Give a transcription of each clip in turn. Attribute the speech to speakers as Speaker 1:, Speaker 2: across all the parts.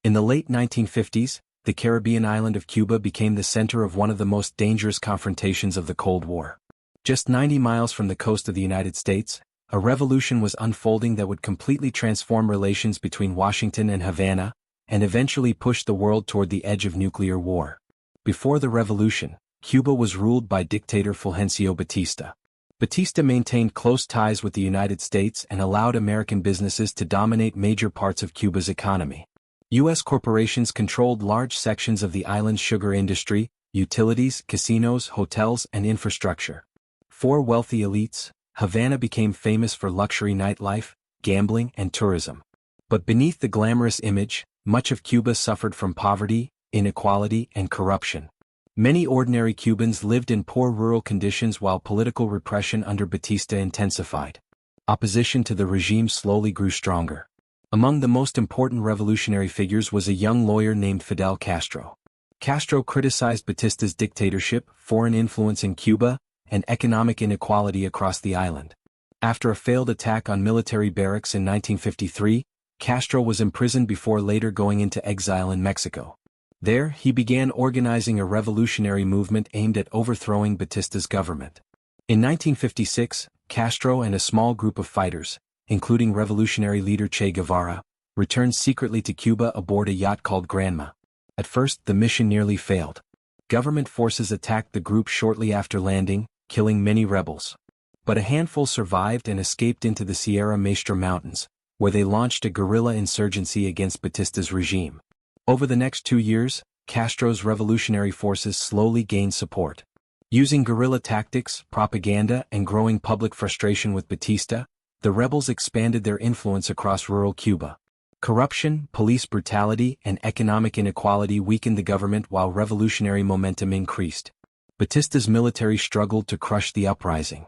Speaker 1: In the late 1950s, the Caribbean island of Cuba became the center of one of the most dangerous confrontations of the Cold War. Just 90 miles from the coast of the United States, a revolution was unfolding that would completely transform relations between Washington and Havana, and eventually push the world toward the edge of nuclear war. Before the revolution, Cuba was ruled by dictator Fulgencio Batista. Batista maintained close ties with the United States and allowed American businesses to dominate major parts of Cuba's economy. U.S. corporations controlled large sections of the island's sugar industry, utilities, casinos, hotels, and infrastructure. For wealthy elites, Havana became famous for luxury nightlife, gambling, and tourism. But beneath the glamorous image, much of Cuba suffered from poverty, inequality, and corruption. Many ordinary Cubans lived in poor rural conditions while political repression under Batista intensified. Opposition to the regime slowly grew stronger. Among the most important revolutionary figures was a young lawyer named Fidel Castro. Castro criticized Batista's dictatorship, foreign influence in Cuba, and economic inequality across the island. After a failed attack on military barracks in 1953, Castro was imprisoned before later going into exile in Mexico. There, he began organizing a revolutionary movement aimed at overthrowing Batista's government. In 1956, Castro and a small group of fighters, including revolutionary leader Che Guevara, returned secretly to Cuba aboard a yacht called Granma. At first, the mission nearly failed. Government forces attacked the group shortly after landing, killing many rebels. But a handful survived and escaped into the Sierra Maestra Mountains, where they launched a guerrilla insurgency against Batista's regime. Over the next 2 years, Castro's revolutionary forces slowly gained support. Using guerrilla tactics, propaganda, and growing public frustration with Batista, the rebels expanded their influence across rural Cuba. Corruption, police brutality, and economic inequality weakened the government while revolutionary momentum increased. Batista's military struggled to crush the uprising.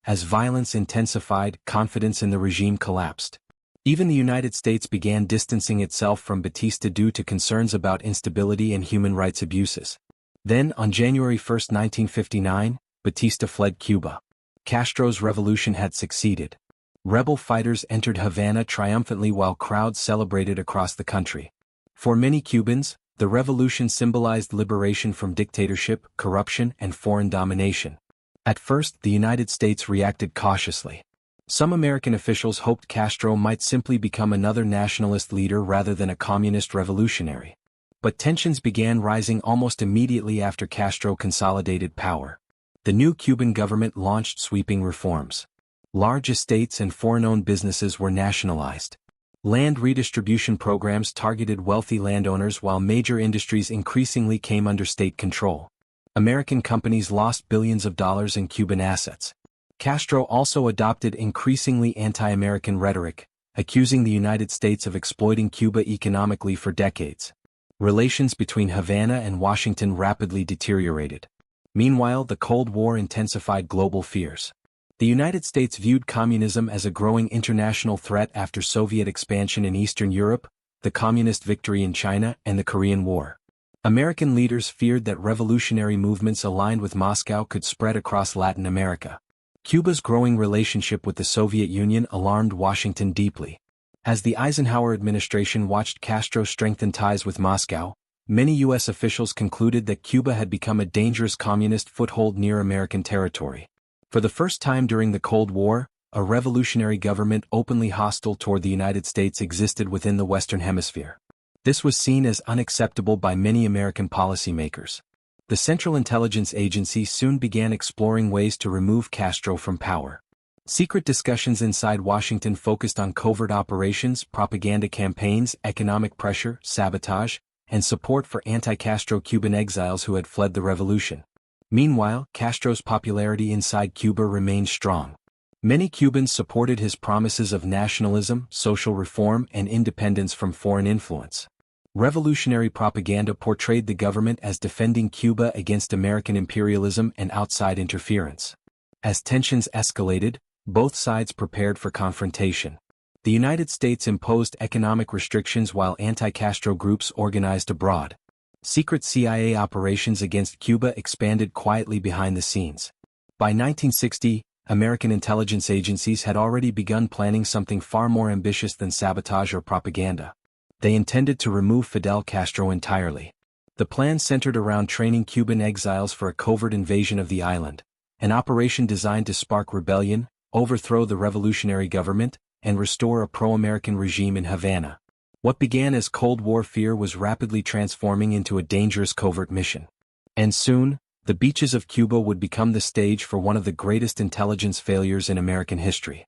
Speaker 1: As violence intensified, confidence in the regime collapsed. Even the United States began distancing itself from Batista due to concerns about instability and human rights abuses. Then, on January 1, 1959, Batista fled Cuba. Castro's revolution had succeeded. Rebel fighters entered Havana triumphantly while crowds celebrated across the country. For many Cubans, the revolution symbolized liberation from dictatorship, corruption, and foreign domination. At first, the United States reacted cautiously. Some American officials hoped Castro might simply become another nationalist leader rather than a communist revolutionary. But tensions began rising almost immediately after Castro consolidated power. The new Cuban government launched sweeping reforms. Large estates and foreign-owned businesses were nationalized. Land redistribution programs targeted wealthy landowners while major industries increasingly came under state control. American companies lost billions of dollars in Cuban assets. Castro also adopted increasingly anti-American rhetoric, accusing the United States of exploiting Cuba economically for decades. Relations between Havana and Washington rapidly deteriorated. Meanwhile, the Cold War intensified global fears. The United States viewed communism as a growing international threat after Soviet expansion in Eastern Europe, the communist victory in China, and the Korean War. American leaders feared that revolutionary movements aligned with Moscow could spread across Latin America. Cuba's growing relationship with the Soviet Union alarmed Washington deeply. As the Eisenhower administration watched Castro strengthen ties with Moscow, many U.S. officials concluded that Cuba had become a dangerous communist foothold near American territory. For the first time during the Cold War, a revolutionary government openly hostile toward the United States existed within the Western Hemisphere. This was seen as unacceptable by many American policymakers. The Central Intelligence Agency soon began exploring ways to remove Castro from power. Secret discussions inside Washington focused on covert operations, propaganda campaigns, economic pressure, sabotage, and support for anti-Castro Cuban exiles who had fled the revolution. Meanwhile, Castro's popularity inside Cuba remained strong. Many Cubans supported his promises of nationalism, social reform, and independence from foreign influence. Revolutionary propaganda portrayed the government as defending Cuba against American imperialism and outside interference. As tensions escalated, both sides prepared for confrontation. The United States imposed economic restrictions while anti-Castro groups organized abroad. Secret CIA operations against Cuba expanded quietly behind the scenes. By 1960, American intelligence agencies had already begun planning something far more ambitious than sabotage or propaganda. They intended to remove Fidel Castro entirely. The plan centered around training Cuban exiles for a covert invasion of the island, an operation designed to spark rebellion, overthrow the revolutionary government, and restore a pro-American regime in Havana. What began as Cold War fear was rapidly transforming into a dangerous covert mission. And soon, the beaches of Cuba would become the stage for one of the greatest intelligence failures in American history.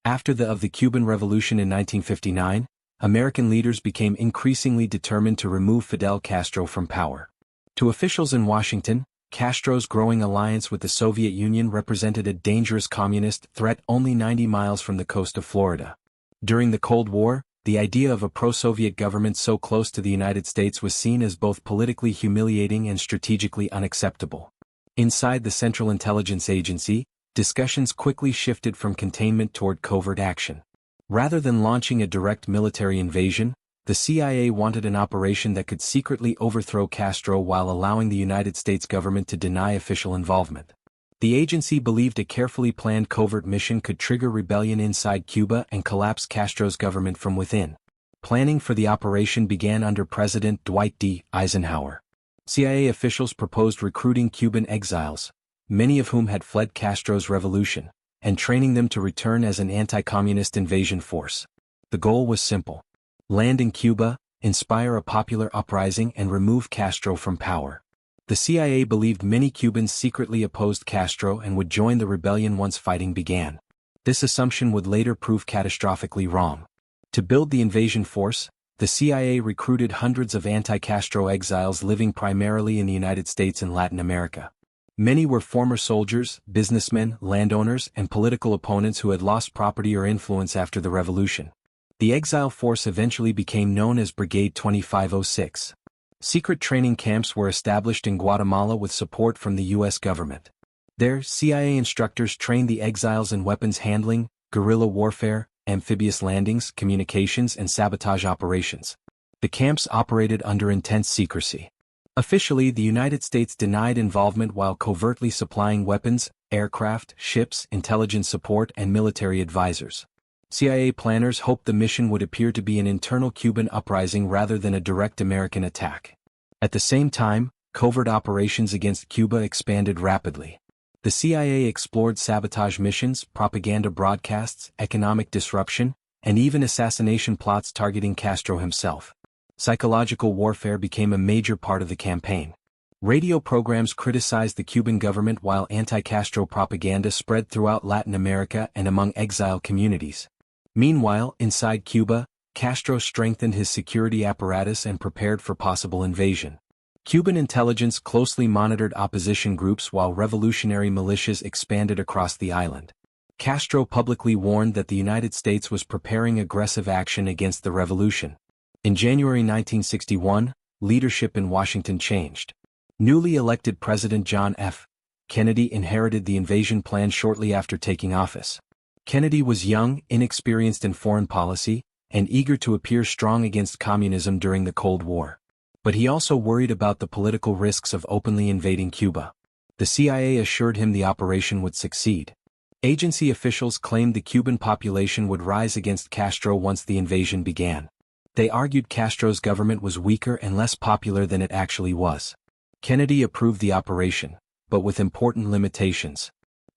Speaker 1: After the Cuban Revolution in 1959, American leaders became increasingly determined to remove Fidel Castro from power. To officials in Washington, Castro's growing alliance with the Soviet Union represented a dangerous communist threat only 90 miles from the coast of Florida. During the Cold War, the idea of a pro-Soviet government so close to the United States was seen as both politically humiliating and strategically unacceptable. Inside the Central Intelligence Agency, discussions quickly shifted from containment toward covert action. Rather than launching a direct military invasion, the CIA wanted an operation that could secretly overthrow Castro while allowing the United States government to deny official involvement. The agency believed a carefully planned covert mission could trigger rebellion inside Cuba and collapse Castro's government from within. Planning for the operation began under President Dwight D. Eisenhower. CIA officials proposed recruiting Cuban exiles, many of whom had fled Castro's revolution, and training them to return as an anti-communist invasion force. The goal was simple: land in Cuba, inspire a popular uprising and remove Castro from power. The CIA believed many Cubans secretly opposed Castro and would join the rebellion once fighting began. This assumption would later prove catastrophically wrong. To build the invasion force, the CIA recruited hundreds of anti-Castro exiles living primarily in the United States and Latin America. Many were former soldiers, businessmen, landowners, and political opponents who had lost property or influence after the revolution. The exile force eventually became known as Brigade 2506. Secret training camps were established in Guatemala with support from the U.S. government. There, CIA instructors trained the exiles in weapons handling, guerrilla warfare, amphibious landings, communications, and sabotage operations. The camps operated under intense secrecy. Officially, the United States denied involvement while covertly supplying weapons, aircraft, ships, intelligence support, and military advisors. CIA planners hoped the mission would appear to be an internal Cuban uprising rather than a direct American attack. At the same time, covert operations against Cuba expanded rapidly. The CIA explored sabotage missions, propaganda broadcasts, economic disruption, and even assassination plots targeting Castro himself. Psychological warfare became a major part of the campaign. Radio programs criticized the Cuban government while anti-Castro propaganda spread throughout Latin America and among exile communities. Meanwhile, inside Cuba, Castro strengthened his security apparatus and prepared for possible invasion. Cuban intelligence closely monitored opposition groups while revolutionary militias expanded across the island. Castro publicly warned that the United States was preparing aggressive action against the revolution. In January 1961, leadership in Washington changed. Newly elected President John F. Kennedy inherited the invasion plan shortly after taking office. Kennedy was young, inexperienced in foreign policy, and eager to appear strong against communism during the Cold War. But he also worried about the political risks of openly invading Cuba. The CIA assured him the operation would succeed. Agency officials claimed the Cuban population would rise against Castro once the invasion began. They argued Castro's government was weaker and less popular than it actually was. Kennedy approved the operation, but with important limitations.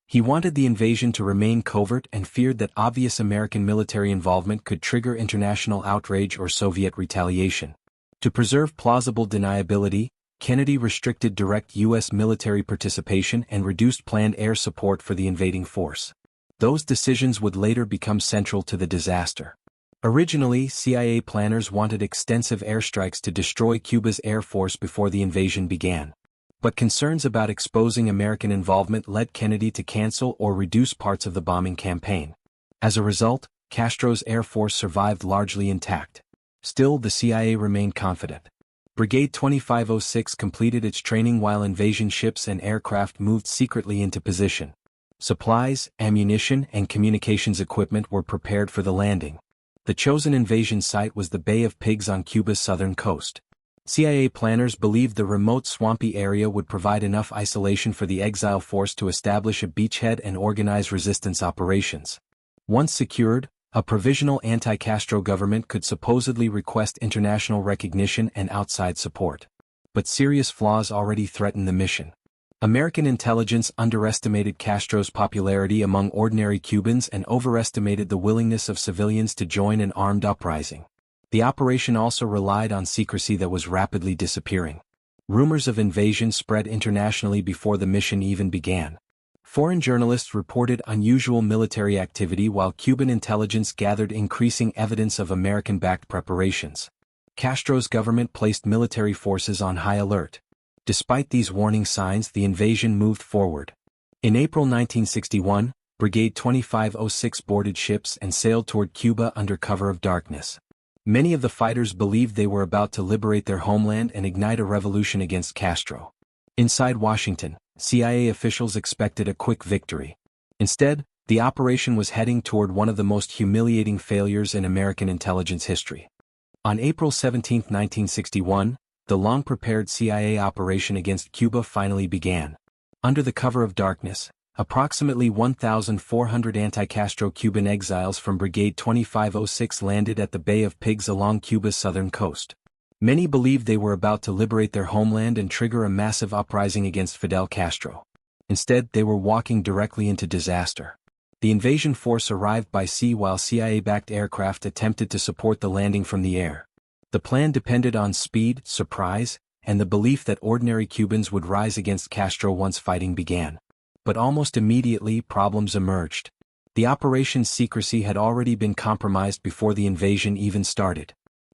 Speaker 1: He wanted the invasion to remain covert and feared that obvious American military involvement could trigger international outrage or Soviet retaliation. To preserve plausible deniability, Kennedy restricted direct U.S. military participation and reduced planned air support for the invading force. Those decisions would later become central to the disaster. Originally, CIA planners wanted extensive airstrikes to destroy Cuba's air force before the invasion began. But concerns about exposing American involvement led Kennedy to cancel or reduce parts of the bombing campaign. As a result, Castro's air force survived largely intact. Still, the CIA remained confident. Brigade 2506 completed its training while invasion ships and aircraft moved secretly into position. Supplies, ammunition, and communications equipment were prepared for the landing. The chosen invasion site was the Bay of Pigs on Cuba's southern coast. CIA planners believed the remote swampy area would provide enough isolation for the exile force to establish a beachhead and organize resistance operations. Once secured, A provisional anti-Castro government could supposedly request international recognition and outside support. But serious flaws already threatened the mission. American intelligence underestimated Castro's popularity among ordinary Cubans and overestimated the willingness of civilians to join an armed uprising. The operation also relied on secrecy that was rapidly disappearing. Rumors of invasion spread internationally before the mission even began. Foreign journalists reported unusual military activity while Cuban intelligence gathered increasing evidence of American-backed preparations. Castro's government placed military forces on high alert. Despite these warning signs, the invasion moved forward. In April 1961, Brigade 2506 boarded ships and sailed toward Cuba under cover of darkness. Many of the fighters believed they were about to liberate their homeland and ignite a revolution against Castro. Inside Washington, CIA officials expected a quick victory. Instead, the operation was heading toward one of the most humiliating failures in American intelligence history. On April 17, 1961, the long-prepared CIA operation against Cuba finally began. Under the cover of darkness, approximately 1,400 anti-Castro Cuban exiles from Brigade 2506 landed at the Bay of Pigs along Cuba's southern coast. Many believed they were about to liberate their homeland and trigger a massive uprising against Fidel Castro. Instead, they were walking directly into disaster. The invasion force arrived by sea while CIA-backed aircraft attempted to support the landing from the air. The plan depended on speed, surprise, and the belief that ordinary Cubans would rise against Castro once fighting began. But almost immediately, problems emerged. The operation's secrecy had already been compromised before the invasion even started.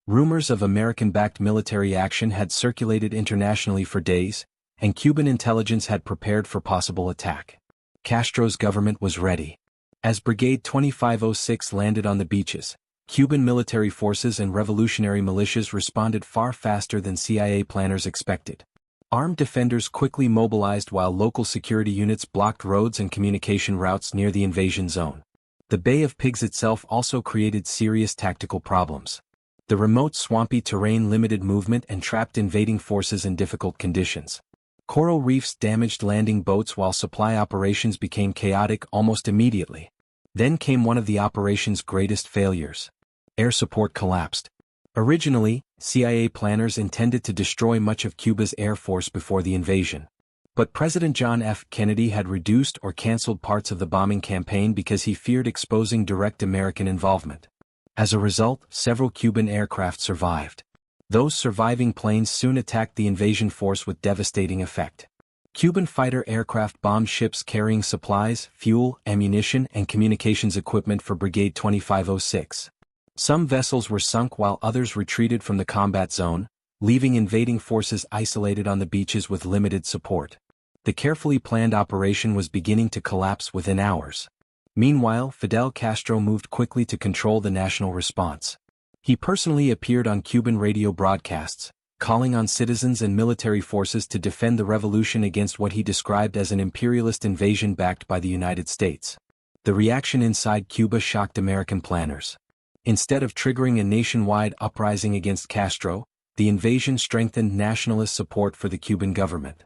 Speaker 1: Rumors of American-backed military action had circulated internationally for days, and Cuban intelligence had prepared for possible attack. Castro's government was ready. As Brigade 2506 landed on the beaches, Cuban military forces and revolutionary militias responded far faster than CIA planners expected. Armed defenders quickly mobilized while local security units blocked roads and communication routes near the invasion zone. The Bay of Pigs itself also created serious tactical problems. The remote swampy terrain limited movement and trapped invading forces in difficult conditions. Coral reefs damaged landing boats while supply operations became chaotic almost immediately. Then came one of the operation's greatest failures. Air support collapsed. Originally, CIA planners intended to destroy much of Cuba's air force before the invasion. But President John F. Kennedy had reduced or canceled parts of the bombing campaign because he feared exposing direct American involvement. As a result, several Cuban aircraft survived. Those surviving planes soon attacked the invasion force with devastating effect. Cuban fighter aircraft bombed ships carrying supplies, fuel, ammunition, and communications equipment for Brigade 2506. Some vessels were sunk while others retreated from the combat zone, leaving invading forces isolated on the beaches with limited support. The carefully planned operation was beginning to collapse within hours. Meanwhile, Fidel Castro moved quickly to control the national response. He personally appeared on Cuban radio broadcasts, calling on citizens and military forces to defend the revolution against what he described as an imperialist invasion backed by the United States. The reaction inside Cuba shocked American planners. Instead of triggering a nationwide uprising against Castro, the invasion strengthened nationalist support for the Cuban government.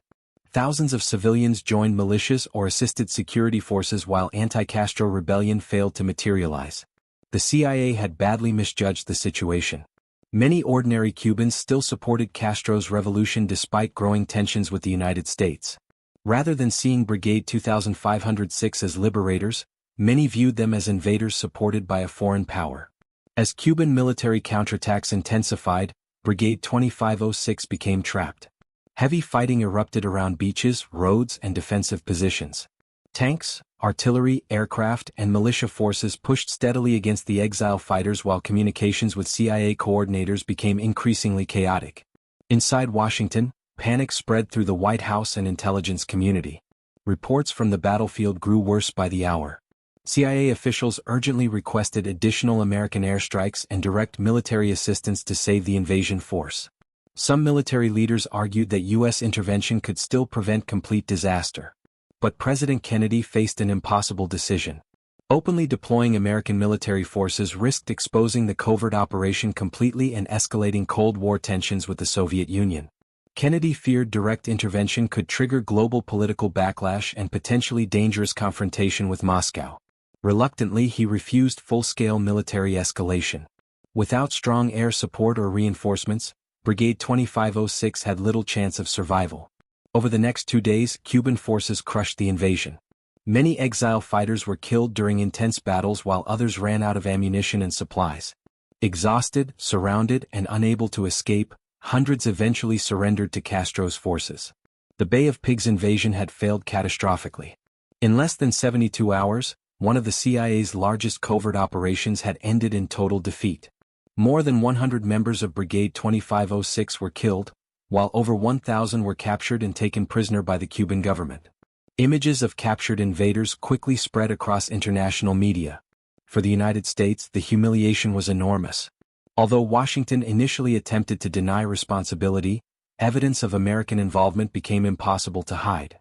Speaker 1: Thousands of civilians joined militias or assisted security forces while anti-Castro rebellion failed to materialize. The CIA had badly misjudged the situation. Many ordinary Cubans still supported Castro's revolution despite growing tensions with the United States. Rather than seeing Brigade 2506 as liberators, many viewed them as invaders supported by a foreign power. As Cuban military counterattacks intensified, Brigade 2506 became trapped. Heavy fighting erupted around beaches, roads, and defensive positions. Tanks, artillery, aircraft, and militia forces pushed steadily against the exile fighters while communications with CIA coordinators became increasingly chaotic. Inside Washington, panic spread through the White House and intelligence community. Reports from the battlefield grew worse by the hour. CIA officials urgently requested additional American airstrikes and direct military assistance to save the invasion force. Some military leaders argued that U.S. intervention could still prevent complete disaster. But President Kennedy faced an impossible decision. Openly deploying American military forces risked exposing the covert operation completely and escalating Cold War tensions with the Soviet Union. Kennedy feared direct intervention could trigger global political backlash and potentially dangerous confrontation with Moscow. Reluctantly, he refused full-scale military escalation. Without strong air support or reinforcements, Brigade 2506 had little chance of survival. Over the next 2 days, Cuban forces crushed the invasion. Many exile fighters were killed during intense battles while others ran out of ammunition and supplies. Exhausted, surrounded, and unable to escape, hundreds eventually surrendered to Castro's forces. The Bay of Pigs invasion had failed catastrophically. In less than 72 hours, one of the CIA's largest covert operations had ended in total defeat. More than 100 members of Brigade 2506 were killed, while over 1,000 were captured and taken prisoner by the Cuban government. Images of captured invaders quickly spread across international media. For the United States, the humiliation was enormous. Although Washington initially attempted to deny responsibility, evidence of American involvement became impossible to hide.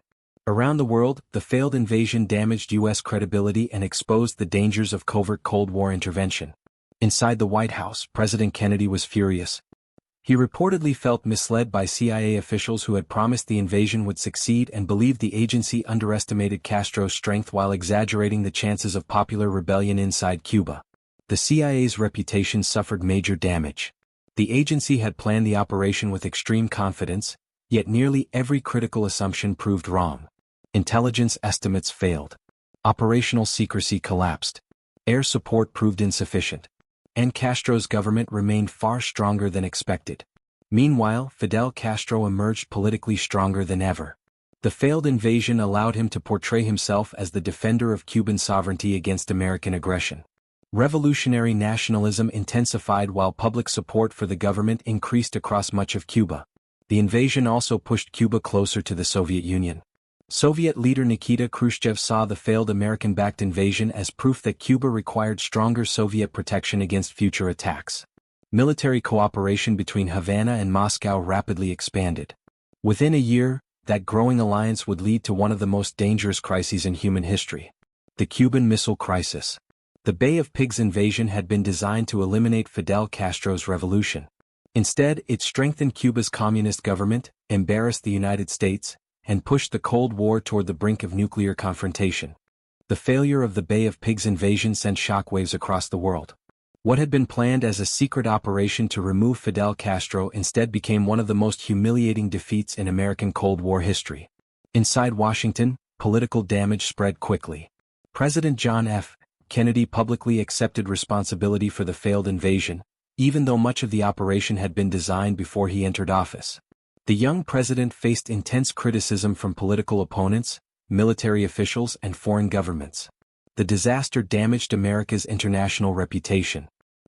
Speaker 1: Around the world, the failed invasion damaged U.S. credibility and exposed the dangers of covert Cold War intervention. Inside the White House, President Kennedy was furious. He reportedly felt misled by CIA officials who had promised the invasion would succeed and believed the agency underestimated Castro's strength while exaggerating the chances of popular rebellion inside Cuba. The CIA's reputation suffered major damage. The agency had planned the operation with extreme confidence, yet nearly every critical assumption proved wrong. Intelligence estimates failed. Operational secrecy collapsed. Air support proved insufficient. And Castro's government remained far stronger than expected. Meanwhile, Fidel Castro emerged politically stronger than ever. The failed invasion allowed him to portray himself as the defender of Cuban sovereignty against American aggression. Revolutionary nationalism intensified while public support for the government increased across much of Cuba. The invasion also pushed Cuba closer to the Soviet Union. Soviet leader Nikita Khrushchev saw the failed American-backed invasion as proof that Cuba required stronger Soviet protection against future attacks. Military cooperation between Havana and Moscow rapidly expanded. Within a year, that growing alliance would lead to one of the most dangerous crises in human history: the Cuban Missile Crisis. The Bay of Pigs invasion had been designed to eliminate Fidel Castro's revolution. Instead, it strengthened Cuba's communist government, embarrassed the United States, and pushed the Cold War toward the brink of nuclear confrontation. The failure of the Bay of Pigs invasion sent shockwaves across the world. What had been planned as a secret operation to remove Fidel Castro instead became one of the most humiliating defeats in American Cold War history. Inside Washington, political damage spread quickly. President John F. Kennedy publicly accepted responsibility for the failed invasion, even though much of the operation had been designed before he entered office. The young president faced intense criticism from political opponents, military officials, and foreign governments. The disaster damaged America's international reputation.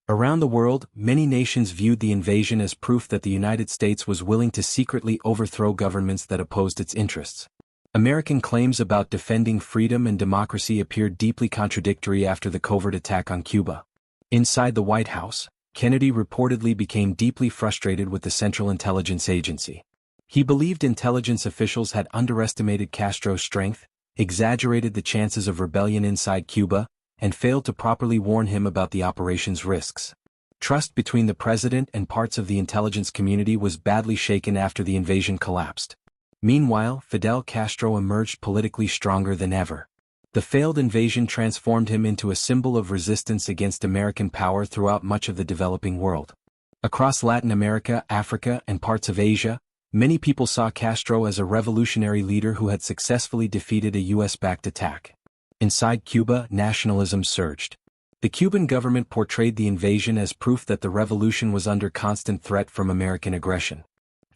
Speaker 1: Around the world, many nations viewed the invasion as proof that the United States was willing to secretly overthrow governments that opposed its interests. American claims about defending freedom and democracy appeared deeply contradictory after the covert attack on Cuba. Inside the White House, Kennedy reportedly became deeply frustrated with the Central Intelligence Agency. He believed intelligence officials had underestimated Castro's strength, exaggerated the chances of rebellion inside Cuba, and failed to properly warn him about the operation's risks. Trust between the president and parts of the intelligence community was badly shaken after the invasion collapsed. Meanwhile, Fidel Castro emerged politically stronger than ever. The failed invasion transformed him into a symbol of resistance against American power throughout much of the developing world. Across Latin America, Africa, and parts of Asia, many people saw Castro as a revolutionary leader who had successfully defeated a US-backed attack. Inside Cuba, nationalism surged. The Cuban government portrayed the invasion as proof that the revolution was under constant threat from American aggression.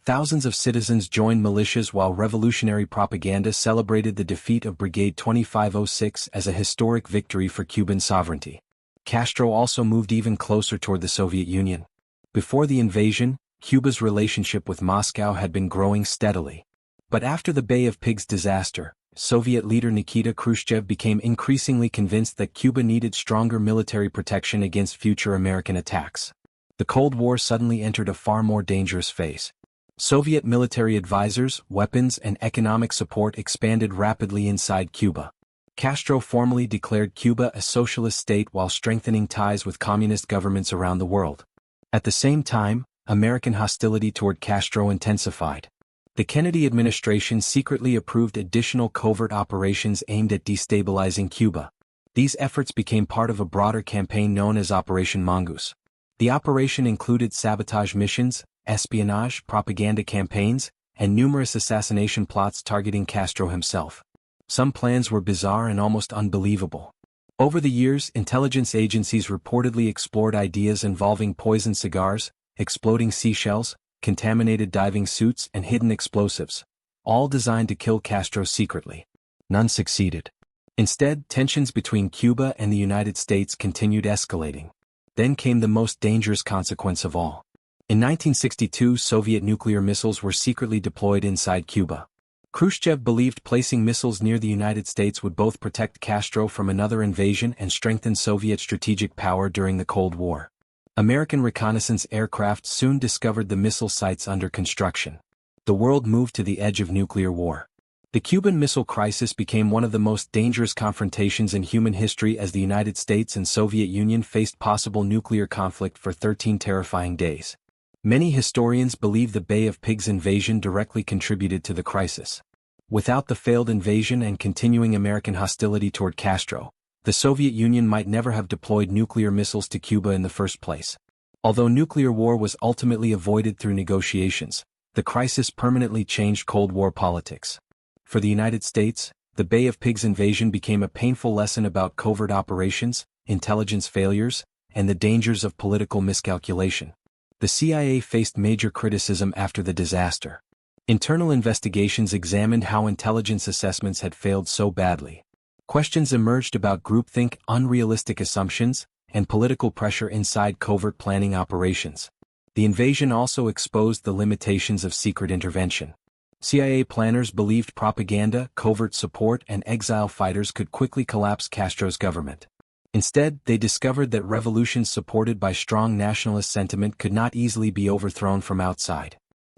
Speaker 1: Thousands of citizens joined militias while revolutionary propaganda celebrated the defeat of Brigade 2506 as a historic victory for Cuban sovereignty. Castro also moved even closer toward the Soviet Union. Before the invasion, Cuba's relationship with Moscow had been growing steadily. But after the Bay of Pigs disaster, Soviet leader Nikita Khrushchev became increasingly convinced that Cuba needed stronger military protection against future American attacks. The Cold War suddenly entered a far more dangerous phase. Soviet military advisors, weapons, and economic support expanded rapidly inside Cuba. Castro formally declared Cuba a socialist state while strengthening ties with communist governments around the world. At the same time, American hostility toward Castro intensified. The Kennedy administration secretly approved additional covert operations aimed at destabilizing Cuba. These efforts became part of a broader campaign known as Operation Mongoose. The operation included sabotage missions, espionage, propaganda campaigns, and numerous assassination plots targeting Castro himself. Some plans were bizarre and almost unbelievable. Over the years, intelligence agencies reportedly explored ideas involving poisoned cigars, exploding seashells, contaminated diving suits, and hidden explosives, all designed to kill Castro secretly. None succeeded. Instead, tensions between Cuba and the United States continued escalating. Then came the most dangerous consequence of all. In 1962, Soviet nuclear missiles were secretly deployed inside Cuba. Khrushchev believed placing missiles near the United States would both protect Castro from another invasion and strengthen Soviet strategic power during the Cold War. American reconnaissance aircraft soon discovered the missile sites under construction. The world moved to the edge of nuclear war. The Cuban Missile Crisis became one of the most dangerous confrontations in human history as the United States and Soviet Union faced possible nuclear conflict for 13 terrifying days. Many historians believe the Bay of Pigs invasion directly contributed to the crisis. Without the failed invasion and continuing American hostility toward Castro, the Soviet Union might never have deployed nuclear missiles to Cuba in the first place. Although nuclear war was ultimately avoided through negotiations, the crisis permanently changed Cold War politics. For the United States, the Bay of Pigs invasion became a painful lesson about covert operations, intelligence failures, and the dangers of political miscalculation. The CIA faced major criticism after the disaster. Internal investigations examined how intelligence assessments had failed so badly. Questions emerged about groupthink, unrealistic assumptions, and political pressure inside covert planning operations. The invasion also exposed the limitations of secret intervention. CIA planners believed propaganda, covert support, and exile fighters could quickly collapse Castro's government. Instead, they discovered that revolutions supported by strong nationalist sentiment could not easily be overthrown from outside.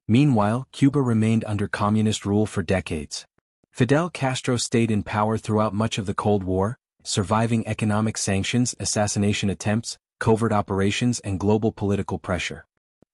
Speaker 1: Meanwhile, Cuba remained under communist rule for decades. Fidel Castro stayed in power throughout much of the Cold War, surviving economic sanctions, assassination attempts, covert operations, and global political pressure.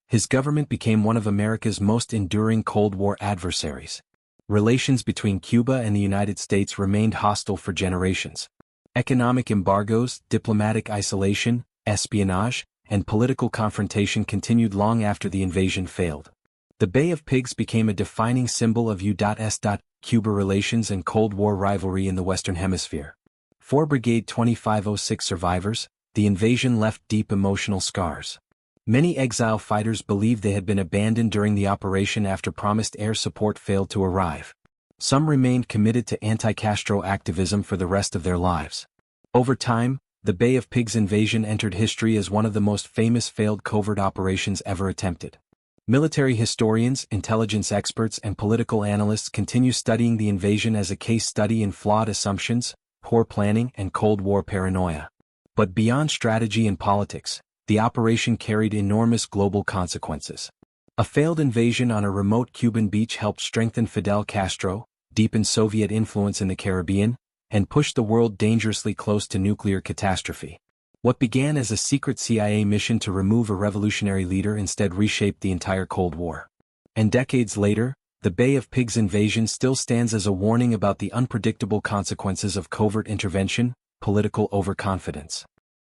Speaker 1: His government became one of America's most enduring Cold War adversaries. Relations between Cuba and the United States remained hostile for generations. Economic embargoes, diplomatic isolation, espionage, and political confrontation continued long after the invasion failed. The Bay of Pigs became a defining symbol of U.S.-Cuba relations and Cold War rivalry in the Western Hemisphere. For Brigade 2506 survivors, the invasion left deep emotional scars. Many exile fighters believed they had been abandoned during the operation after promised air support failed to arrive. Some remained committed to anti-Castro activism for the rest of their lives. Over time, the Bay of Pigs invasion entered history as one of the most famous failed covert operations ever attempted. Military historians, intelligence experts, and political analysts continue studying the invasion as a case study in flawed assumptions, poor planning, and Cold War paranoia. But beyond strategy and politics, the operation carried enormous global consequences. A failed invasion on a remote Cuban beach helped strengthen Fidel Castro, deepen Soviet influence in the Caribbean, and push the world dangerously close to nuclear catastrophe. What began as a secret CIA mission to remove a revolutionary leader instead reshaped the entire Cold War. And decades later, the Bay of Pigs invasion still stands as a warning about the unpredictable consequences of covert intervention, political overconfidence,